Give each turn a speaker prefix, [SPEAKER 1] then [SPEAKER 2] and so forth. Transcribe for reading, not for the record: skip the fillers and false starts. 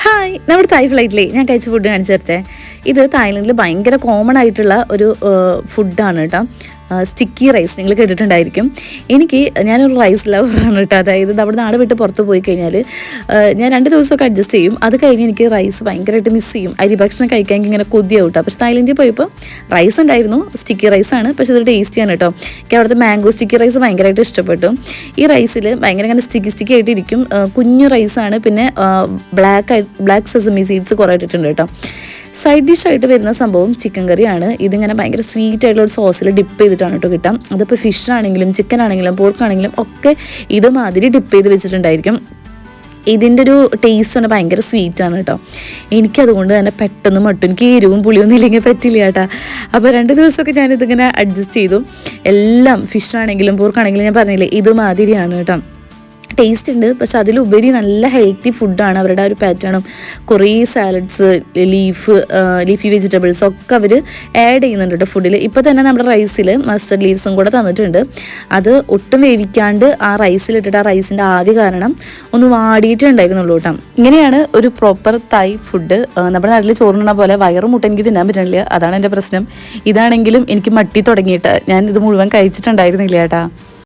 [SPEAKER 1] Hi, നമ്മുടെ തായ് ഫ്ലൈറ്റിലെ ഞാൻ കഴിച്ച ഫുഡ് കാണിച്ചു തരട്ടെ. ഇത് തായ്ലൻഡിൽ ഭയങ്കര കോമൺ ആയിട്ടുള്ള ഒരു ഫുഡാണ് കേട്ടോ. സ്റ്റിക്കി റൈസ് നിങ്ങൾ കേട്ടിട്ടുണ്ടായിരിക്കും. ഞാനൊരു റൈസ് ലവറാണ് കേട്ടോ. അതായത് നമ്മുടെ നാട് വിട്ട് പുറത്ത് പോയി കഴിഞ്ഞാൽ ഞാൻ 2 ദിവസമൊക്കെ അഡ്ജസ്റ്റ് ചെയ്യും. അത് കഴിഞ്ഞ് എനിക്ക് റൈസ് ഭയങ്കരമായിട്ട് മിസ് ചെയ്യും. അരി ഭക്ഷണം കഴിക്കാൻ ഇങ്ങനെ കൊതിയാവും കേട്ടോ. പക്ഷേ തായ്ലൻഡിൽ പോയപ്പോൾ റൈസ് ഉണ്ടായിരുന്നു, സ്റ്റിക്കി റൈസാണ്. പക്ഷേ ഇത് ടേസ്റ്റിയാണ് കേട്ടോ. എനിക്ക് അവിടുത്തെ മാംഗോ സ്റ്റിക്കി റൈസ് ഭയങ്കരമായിട്ട് ഇഷ്ടപ്പെട്ടു. ഈ റൈസിൽ ഭയങ്കര ഇങ്ങനെ സ്റ്റിക്കി ആയിട്ടിരിക്കും. കുഞ്ഞു റൈസാണ്. പിന്നെ ബ്ലാക്ക് സെസമി സീഡ്സ് കുറേ ഇട്ടിട്ടുണ്ട് കേട്ടോ. സൈഡ് ഡിഷായിട്ട് വരുന്ന സംഭവം ചിക്കൻ കറിയാണ്. ഇതിങ്ങനെ ഭയങ്കര സ്വീറ്റ് ആയിട്ടുള്ള ഒരു സോസിൽ ഡിപ്പ് ചെയ്തിട്ടാണ് കേട്ടോ കിട്ടാം. അതിപ്പോൾ ഫിഷ് ആണെങ്കിലും ചിക്കൻ ആണെങ്കിലും പോർക്ക് ആണെങ്കിലും ഒക്കെ ഇതുമാതിരി ഡിപ്പ് ചെയ്ത് വെച്ചിട്ടുണ്ടായിരിക്കും. ഇതിൻ്റെ ഒരു ടേസ്റ്റ് തന്നെ ഭയങ്കര സ്വീറ്റാണ് കേട്ടോ. എനിക്കതുകൊണ്ട് തന്നെ പെട്ടെന്ന് മട്ടും എനിക്ക് എരിവും പുളിയൊന്നും ഇല്ലെങ്കിൽ പറ്റില്ല കേട്ടോ. അപ്പോൾ 2 ദിവസമൊക്കെ ഞാനിതിങ്ങനെ അഡ്ജസ്റ്റ് ചെയ്തു. എല്ലാം ഫിഷ് ആണെങ്കിലും പോർക്കാണെങ്കിലും ഞാൻ പറഞ്ഞില്ലേ ഇതുമാതിരിയാണ് കേട്ടോ. ടേസ്റ്റ് ഉണ്ട്, പക്ഷെ അതിലുപരി നല്ല ഹെൽത്തി ഫുഡാണ്. അവരുടെ ആ ഒരു പാറ്റേണും കുറേ സാലഡ്സ്, ലീഫി വെജിറ്റബിൾസ് ഒക്കെ അവർ ആഡ് ചെയ്യുന്നുണ്ട് കേട്ടോ ഫുഡിൽ. ഇപ്പോൾ തന്നെ നമ്മുടെ റൈസിൽ മസ്റ്റർഡ് ലീവ്സും കൂടെ തന്നിട്ടുണ്ട്. അത് ഒട്ടും വേവിക്കാണ്ട് ആ റൈസിലിട്ടിട്ട് ആ റൈസിൻ്റെ ആവി കാരണം ഒന്ന് വാടിയിട്ടുണ്ടായിരുന്നുള്ളൂ കേട്ടോ. ഇങ്ങനെയാണ് ഒരു പ്രോപ്പർ തായ് ഫുഡ്. നമ്മുടെ നാട്ടിൽ ചോറുണ്ണ പോലെ വയറും മുട്ട എനിക്ക് തിന്നാൻ പറ്റണില്ല, അതാണ് എൻ്റെ പ്രശ്നം. ഇതാണെങ്കിലും എനിക്ക് മട്ടി തുടങ്ങിയിട്ട് ഞാൻ ഇത് മുഴുവൻ കഴിച്ചിട്ടുണ്ടായിരുന്നില്ല കേട്ടോ.